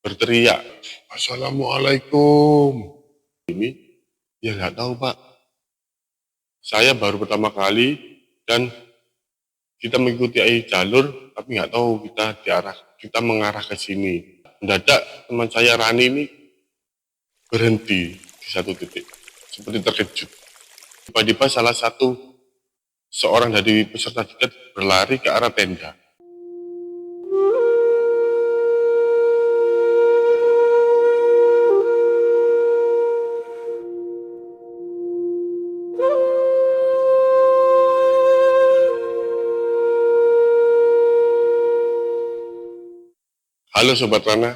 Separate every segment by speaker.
Speaker 1: berteriak, "Assalamualaikum." Ya nggak tahu Pak, saya baru pertama kali dan kita mengikuti jalur, tapi nggak tahu kita mengarah ke sini. Mendadak teman saya Rani ini berhenti di satu titik, seperti terkejut. Tiba-tiba seorang dari peserta diket berlari ke arah tenda. Halo Sobat Rana,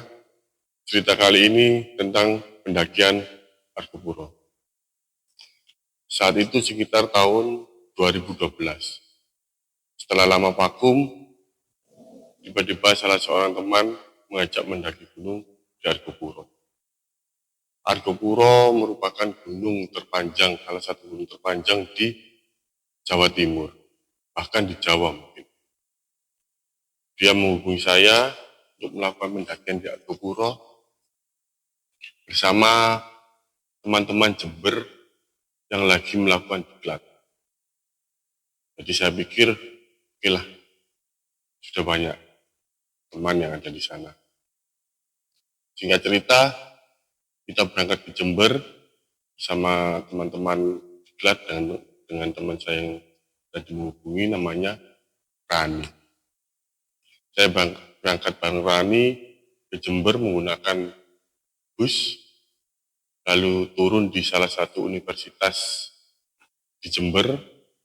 Speaker 1: cerita kali ini tentang pendakian Argopuro. Saat itu sekitar tahun 2012. Setelah lama vakum, tiba-tiba salah seorang teman mengajak mendaki gunung di Argopuro. Argopuro merupakan gunung terpanjang, salah satu gunung terpanjang di Jawa Timur, bahkan di Jawa mungkin. Dia menghubungi saya untuk melakukan pendakian di Argopuro bersama teman-teman Jember yang lagi melakukan diklat. Jadi saya pikir, oke lah, sudah banyak teman yang ada di sana. Singkat cerita, kita berangkat ke Jember bersama teman-teman diklat dengan teman saya yang tadi menghubungi namanya Rani. Saya berangkat bareng Rani ke Jember menggunakan bus, lalu turun di salah satu universitas di Jember,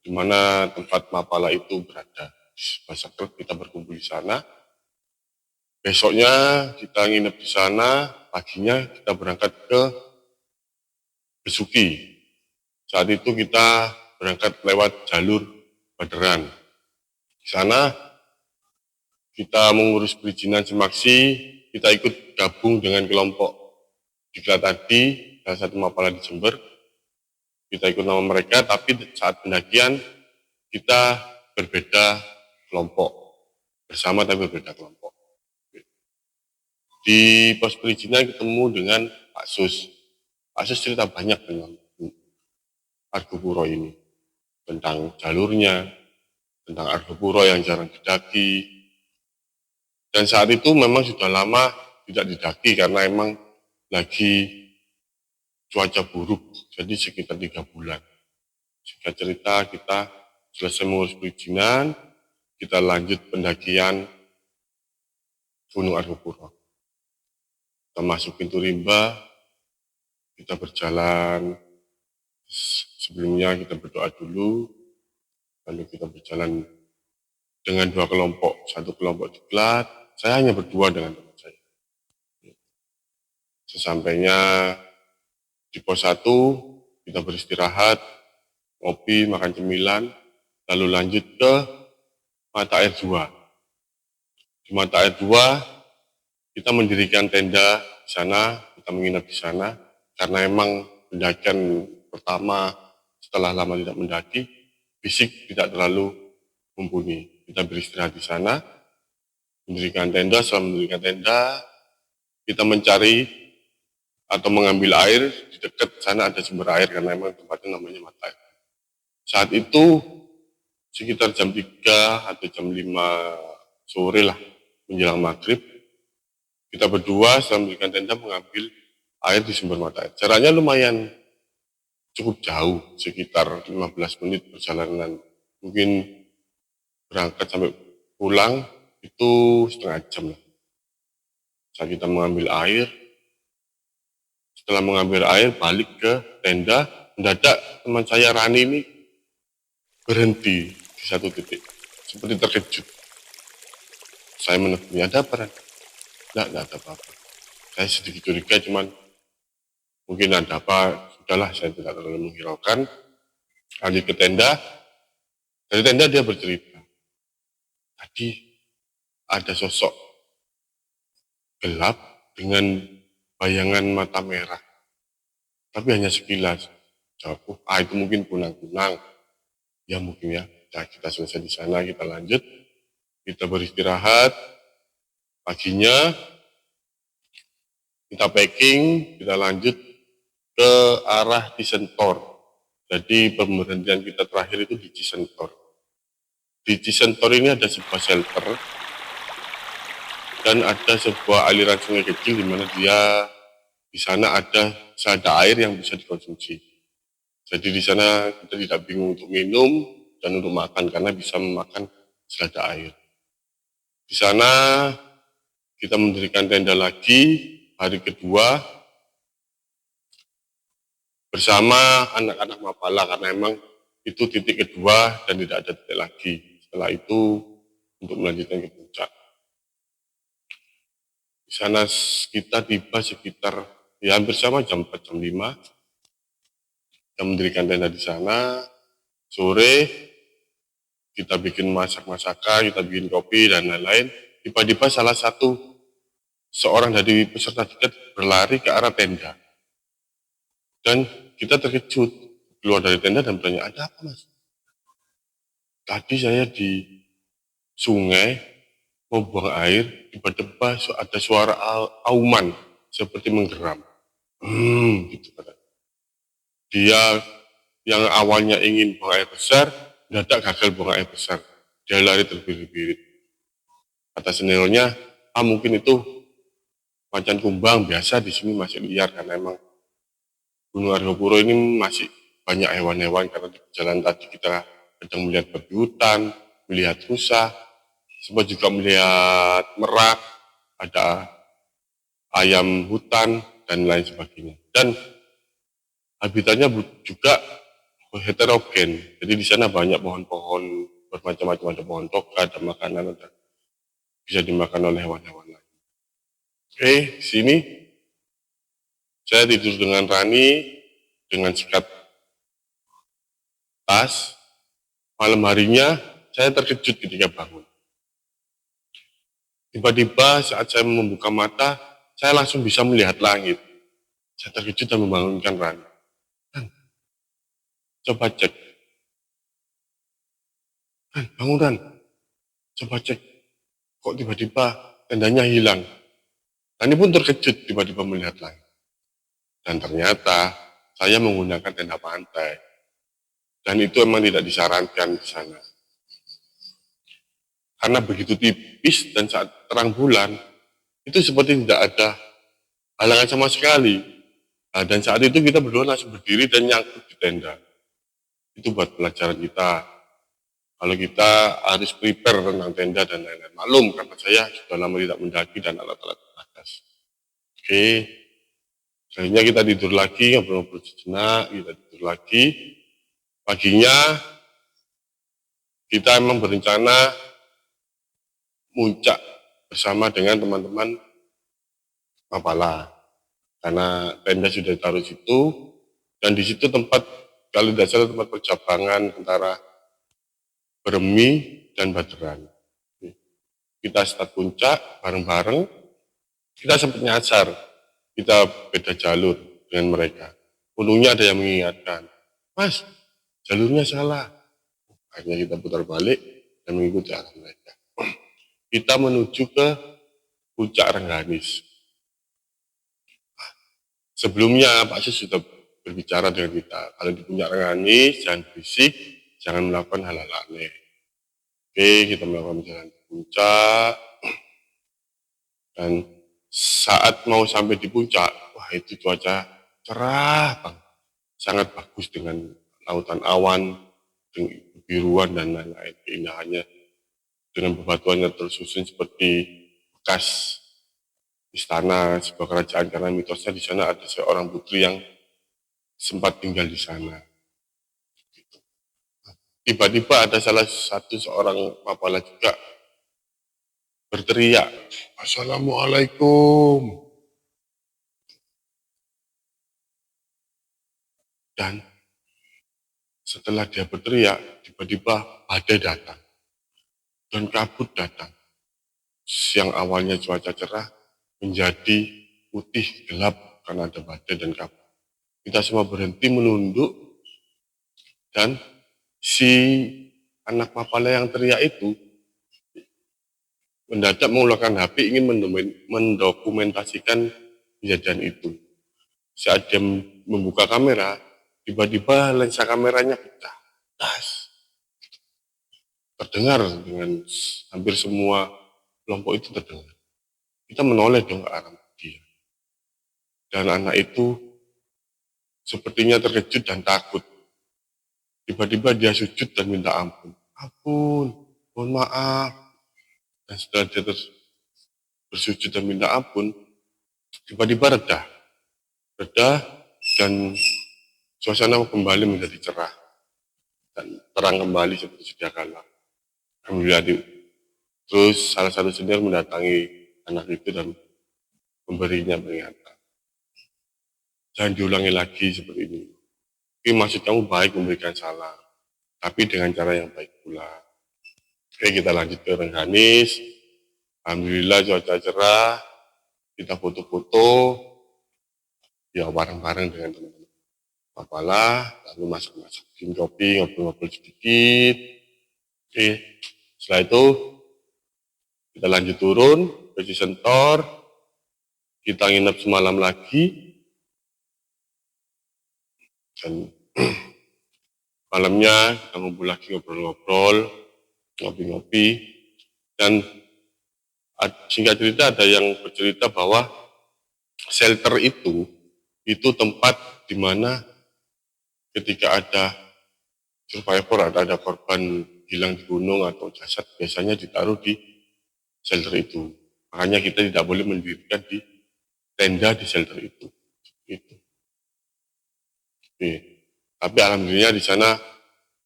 Speaker 1: di mana tempat Mapala itu berada. Di kita berkumpul di sana. Besoknya kita nginep di sana, paginya kita berangkat ke Besuki. Saat itu kita berangkat lewat jalur Baderan. Di sana kita mengurus perizinan Semaksi, kita ikut gabung dengan kelompok diklat tadi, salah satu Mapala di Jember. Kita ikut nama mereka, tapi saat pendakian kita berbeda kelompok, bersama tapi berbeda kelompok. Di pos perizinan ketemu dengan Pak Sus. Pak Sus cerita banyak tentang Argopuro ini, tentang jalurnya, tentang Argopuro yang jarang didaki. Dan saat itu memang sudah lama tidak didaki karena emang lagi cuaca buruk, jadi sekitar 3 bulan. Singkat cerita kita selesai mengurus perizinan, kita lanjut pendakian Gunung Argopuro. Kita masuk pintu rimba, kita berjalan, sebelumnya kita berdoa dulu, lalu kita berjalan dengan 2 kelompok, satu kelompok diklat, saya hanya berdua dengan teman saya. Sesampainya di pos 1, kita beristirahat, ngopi, makan cemilan, lalu lanjut ke Mata Air 2. Di Mata Air 2, kita mendirikan tenda di sana, kita menginap di sana, karena emang pendakian pertama setelah lama tidak mendaki, fisik tidak terlalu mumpuni. Kita beristirahat di sana, mendirikan tenda, setelah mendirikan tenda, kita mencari atau mengambil air, di dekat sana ada sumber air, karena emang tempatnya namanya Mata Air. Saat itu, sekitar jam 3 atau jam 5 sore lah, menjelang maghrib, kita berdua setelah mendirikan tenda mengambil air di sumber mata air. Jaraknya lumayan cukup jauh, sekitar 15 menit perjalanan. Mungkin berangkat sampai pulang itu setengah jam lah. Saat kita mengambil air, setelah mengambil air balik ke tenda, mendadak teman saya Rani ini berhenti di satu titik, seperti terkejut. Saya menegur, ada apa Rani? Enggak ada apa-apa. Saya sedikit curiga, cuman mungkin ada apa, sudahlah saya tidak terlalu menghiraukan. Lanjut ke tenda, dari tenda dia bercerita, tadi ada sosok gelap dengan bayangan mata merah, tapi hanya sekilas. Jawabku, itu mungkin kunang-kunang. Ya mungkin ya, nah, kita selesai di sana, kita lanjut, kita beristirahat. Paginya Kita packing, kita lanjut ke arah Cisentor. Jadi pemberhentian kita terakhir itu di Cisentor. Di Cisentor ini ada sebuah shelter dan ada sebuah aliran sungai kecil di mana di sana ada selada air yang bisa dikonsumsi. Jadi di sana kita tidak bingung untuk minum dan untuk makan karena bisa memakan selada air. Di sana kita mendirikan tenda lagi hari kedua bersama anak-anak Mapala karena memang itu titik kedua dan tidak ada titik lagi. Setelah itu untuk melanjutkan ke puncak. Di sana kita tiba sekitar ya hampir sama jam 4, jam 5. Kita mendirikan tenda di sana. Sore kita bikin masak-masakan, kita bikin kopi dan lain-lain. Tiba-tiba salah satu seorang dari peserta diket berlari ke arah tenda. Dan kita terkejut keluar dari tenda dan bertanya, ada apa mas? Tadi saya di sungai mau buang air, tiba-tiba ada suara auman seperti menggeram. Gitu kata. Dia yang awalnya ingin buang air besar, mendadak gagal buang air besar. Dia lari terbirit-birit. Kata seniornya, mungkin itu macan kumbang, biasa di sini masih liar karena emang Gunung Argopuro ini masih banyak hewan-hewan karena di jalan tadi kita sedang melihat babi hutan, melihat rusa, sempat juga melihat merak, ada ayam hutan dan lain sebagainya. Dan habitatnya juga heterogen, jadi di sana banyak pohon-pohon bermacam-macam, ada pohon toga, ada makanan, ada bisa dimakan oleh hewan-hewan lain. Oke, di sini saya tidur dengan Rani, dengan sekat tas. Malam harinya saya terkejut ketika bangun. Tiba-tiba saat saya membuka mata, saya langsung bisa melihat langit. Saya terkejut dan membangunkan Rani. Coba cek. Bangun Ran. Coba cek. Kok tiba-tiba tendanya hilang. Rani pun terkejut tiba-tiba melihat langit. Dan ternyata saya menggunakan tenda pantai. Dan itu memang tidak disarankan di sana. Karena begitu tipis dan saat terang bulan, itu seperti tidak ada halangan sama sekali. Nah, dan saat itu kita berdua langsung berdiri dan nyangkut di tenda. Itu buat pelajaran kita. Kalau kita harus prepare tentang tenda dan lain-lain. Maklum, karena saya sudah lama tidak mendaki dan alat-alat atas. Oke, akhirnya kita tidur lagi, ngobrol-ngobrol sejenak, kita tidur lagi. Paginya, kita memang berencana muncak bersama dengan teman-teman Mapala. Karena tenda sudah taruh situ, dan di situ tempat, kalau tidak salah tempat percabangan antara Beremi dan Baderan. Kita start puncak bareng-bareng, kita sempat nyasar, kita beda jalur dengan mereka. Untungnya ada yang mengingatkan, mas, jalurnya salah. Akhirnya kita putar balik dan mengikuti arah mereka. Kita menuju ke puncak Rengganis. Sebelumnya Pak Sis sudah berbicara dengan kita, kalau di puncak Rengganis jangan berisik, jangan melakukan hal-hal aneh. Oke, kita melakukan jalan ke puncak, dan saat mau sampai di puncak, wah itu cuaca cerah banget, sangat bagus dengan lautan awan, dengan kebiruan dan lain-lain, keindahannya dengan bebatuan yang tersusun seperti bekas istana sebuah kerajaan, karena mitosnya di sana ada seorang putri yang sempat tinggal di sana. Tiba-tiba ada salah satu seorang Mapala juga berteriak, Assalamualaikum. Dan setelah dia berteriak, tiba-tiba badai datang. Dan kabut datang. Yang awalnya cuaca cerah menjadi putih gelap karena ada badai dan kabut. Kita semua berhenti menunduk, dan si anak Mapala yang teriak itu mendadak mengeluarkan HP ingin mendokumentasikan kejadian itu. Saat dia membuka kamera, tiba-tiba lensa kameranya pecah. Das. Terdengar dengan hampir semua kelompok itu terdengar. Kita menoleh dong ke arah dia. Dan anak itu sepertinya terkejut dan takut. Tiba-tiba dia sujud dan minta ampun. Ampun, mohon maaf. Dan setelah dia bersujud dan minta ampun, tiba-tiba reda. Reda dan suasana kembali menjadi cerah. Dan terang kembali seperti sedia kala. Alhamdulillah. Terus salah satu senior mendatangi anak itu dan memberinya peringatan. Jangan diulangi lagi seperti ini. Tapi maksud kamu baik memberikan salam, tapi dengan cara yang baik pula. Oke, kita lanjut ke Rengganis. Alhamdulillah cuaca cerah, kita foto-foto, ya bareng-bareng dengan teman-teman. Apalah, lalu masak-masak, bikin kopi, ngobrol-ngobrol sedikit. Oke, setelah itu kita lanjut turun ke Cisentor, kita nginep semalam lagi, dan malamnya kita ngumpul lagi ngobrol-ngobrol, ngopi-ngopi, dan singkat cerita ada yang bercerita bahwa shelter itu tempat di mana ketika ada survivor, ada korban hilang di gunung atau jasad, biasanya ditaruh di shelter itu. Makanya kita tidak boleh mendirikan di tenda di shelter itu. Itu. Oke. Tapi alhamdulillah di sana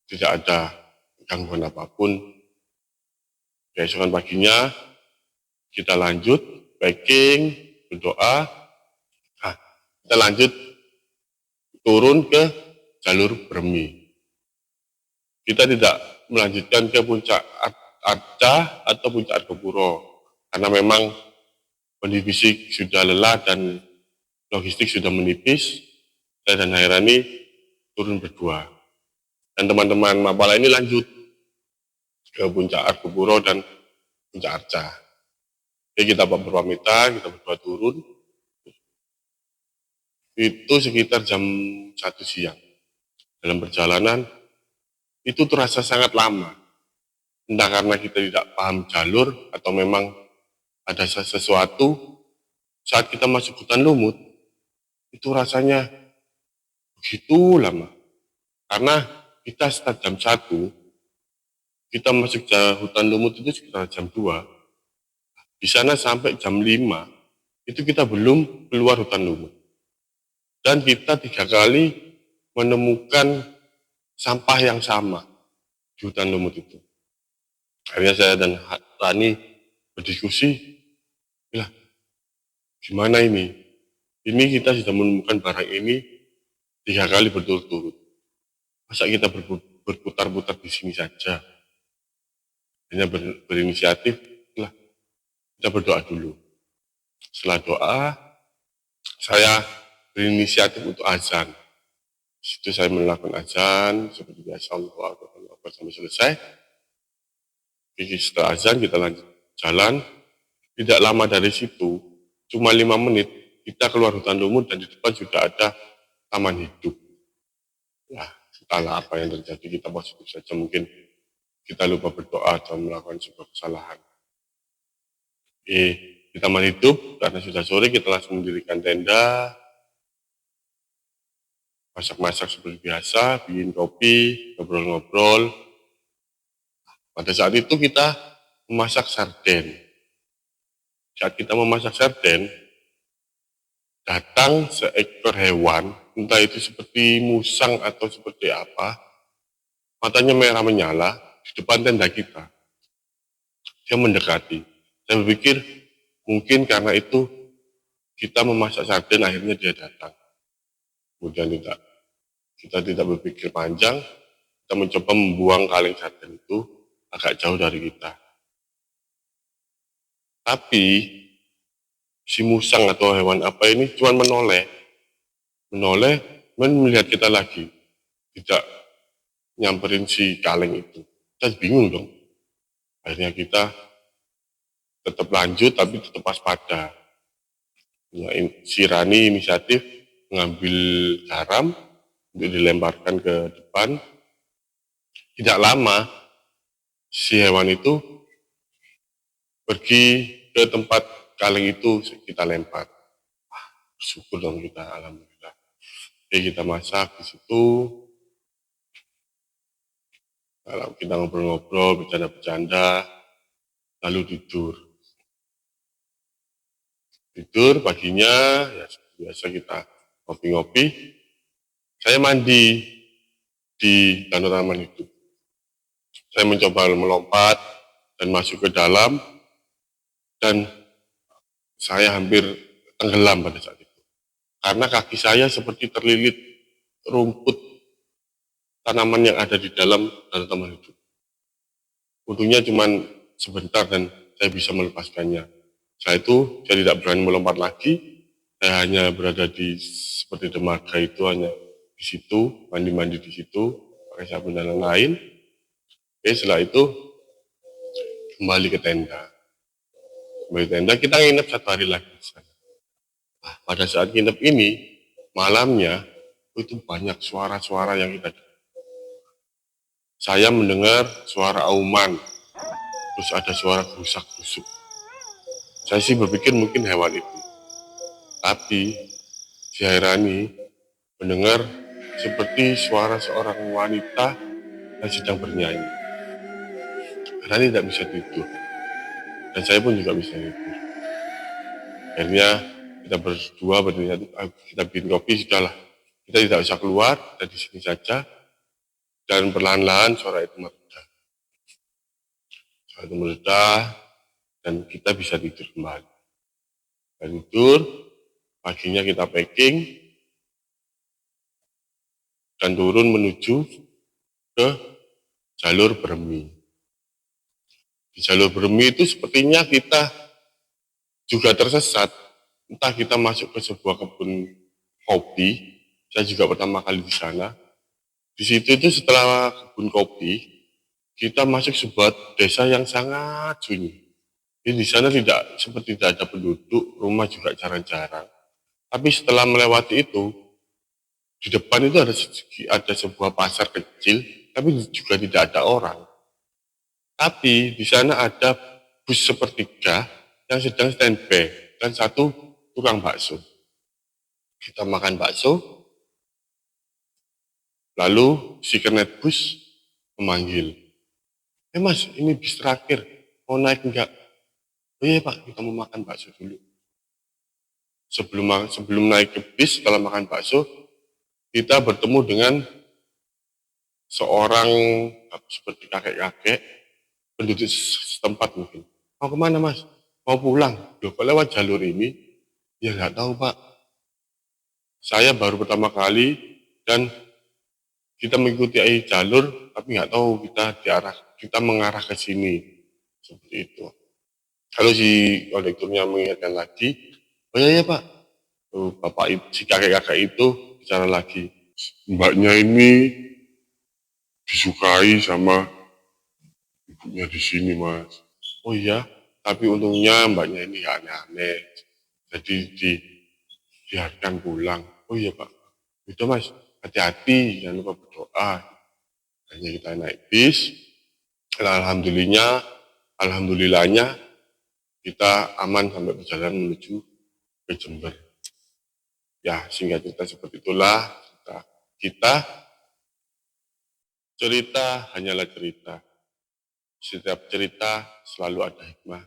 Speaker 1: tidak ada gangguan apapun. Keesokan paginya kita lanjut packing, berdoa. Nah, kita lanjut turun ke jalur Bermi. Kita tidak melanjutkan ke puncak Arca atau puncak Argopuro karena memang kondisi fisik sudah lelah dan logistik sudah menipis. Saya dan Hairani turun berdua. Dan teman-teman Mapala ini lanjut ke puncak Argopuro dan puncak Arca. Jadi kita berpamitan, kita berdua turun. Itu sekitar jam 1 siang. Dalam perjalanan, itu terasa sangat lama. Entah karena kita tidak paham jalur, atau memang ada sesuatu, saat kita masuk hutan lumut, itu rasanya begitu lama. Karena kita start jam 1, kita masuk hutan lumut itu sekitar jam 2, di sana sampai jam 5, itu kita belum keluar hutan lumut. Dan kita 3 kali menemukan sampah yang sama di hutan lumut itu. Akhirnya saya dan Rani berdiskusi, bilang, gimana ini? Ini kita sudah menemukan barang ini 3 kali berturut-turut. Masa kita berputar-putar di sini saja? Hanya berinisiatif, lah, kita berdoa dulu. Setelah doa, saya berinisiatif untuk azan. Di situ saya melakukan azan, seperti biasa, Allah sampai selesai. Jadi setelah azan kita lanjut jalan. Tidak lama dari situ, cuma 5 menit, kita keluar hutan lumut dan di depan sudah ada taman hidup. Ya, entahlah apa yang terjadi, kita positif saja. Mungkin kita lupa berdoa atau melakukan sebuah kesalahan. Di taman hidup, karena sudah sore, kita langsung mendirikan tenda, masak-masak seperti biasa, bikin kopi, ngobrol-ngobrol. Pada saat itu kita memasak sarden. Saat kita memasak sarden, datang seekor hewan, entah itu seperti musang atau seperti apa, matanya merah menyala di depan tenda kita. Dia mendekati. Saya berpikir mungkin karena itu kita memasak sarden, akhirnya dia datang. Kemudian kita tidak berpikir panjang, kita mencoba membuang kaleng sarden itu agak jauh dari kita. Tapi si musang atau hewan apa ini cuma menoleh, melihat kita lagi, tidak nyamperin si kaleng itu. Kita bingung dong. Akhirnya kita tetap lanjut, tapi tetap waspada. Si Rani inisiatif mengambil garam untuk dilemparkan ke depan. Tidak lama, si hewan itu pergi ke tempat kaleng itu kita lempar. Bersyukur dong kita, alhamdulillah. Oke, kita masak di situ. Kalau kita ngobrol-ngobrol, bercanda-bercanda, lalu tidur. Tidur paginya, ya biasa kita ngopi-ngopi. Saya mandi di danau taman itu. Saya mencoba melompat dan masuk ke dalam, dan saya hampir tenggelam pada saat itu. Karena kaki saya seperti terlilit rumput tanaman yang ada di dalam danau taman itu. Untungnya cuma sebentar dan saya bisa melepaskannya. Setelah itu saya tidak berani melompat lagi. Saya hanya berada di seperti dermaga itu, hanya di situ, mandi-mandi di situ, pakai sabun dan lain-lain. Oke, setelah itu kembali ke tenda. Kembali ke tenda, kita nginep 1 hari lagi di sana. Nah, pada saat nginep ini, malamnya itu banyak suara-suara yang kita dengar. Saya mendengar suara auman, terus ada suara gerusak-gerusuk. Saya sih berpikir mungkin hewan itu. Tapi si Hairani mendengar seperti suara seorang wanita yang sedang bernyanyi. Hairani tidak bisa tidur. Dan saya pun juga bisa tidur. Akhirnya kita berdua berdua kita bikin kopi, sudahlah. Kita tidak usah keluar, kita di sini saja. Dan perlahan-lahan suara itu mereda. Suara itu mereda dan kita bisa tidur kembali. Dan tidur, paginya kita packing dan turun menuju ke jalur Bermi. Di jalur Bermi itu sepertinya kita juga tersesat. Entah kita masuk ke sebuah kebun kopi, saya juga pertama kali di sana. Di situ itu setelah kebun kopi, kita masuk sebuah desa yang sangat sunyi. Jadi di sana tidak ada penduduk, rumah juga jarang-jarang. Tapi setelah melewati itu, di depan itu ada sebuah pasar kecil, tapi juga tidak ada orang. Tapi di sana ada bus sepertiga yang sedang standby dan satu tukang bakso. Kita makan bakso, lalu si kernet bus memanggil, Mas, ini bis terakhir, mau naik enggak? Oh iya Pak, kita mau makan bakso dulu. Sebelum naik ke bis, setelah makan bakso, kita bertemu dengan seorang seperti kakek-kakek, penduduk setempat mungkin. Mau kemana Mas? Mau pulang. Loh, kok lewat jalur ini? Ya nggak tahu Pak. Saya baru pertama kali dan kita mengikuti jalur, tapi nggak tahu kita mengarah ke sini. Seperti itu. Kalau si kondekturnya mengingatkan lagi, oh iya Pak, bapak itu, si kakek-kakek itu bicara lagi. Mbaknya ini disukai sama ibunya di sini Mas. Oh iya, tapi untungnya mbaknya ini gak aneh-aneh. Jadi dibiarkan pulang. Oh iya Pak, itu Mas, hati-hati, jangan lupa berdoa. Hanya kita naik bis, alhamdulillahnya kita aman sampai perjalanan menuju ke Jember. Ya, singkat cerita seperti itulah kita. Cerita hanyalah cerita. Setiap cerita selalu ada hikmah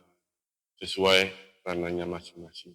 Speaker 1: sesuai ranahnya masing-masing.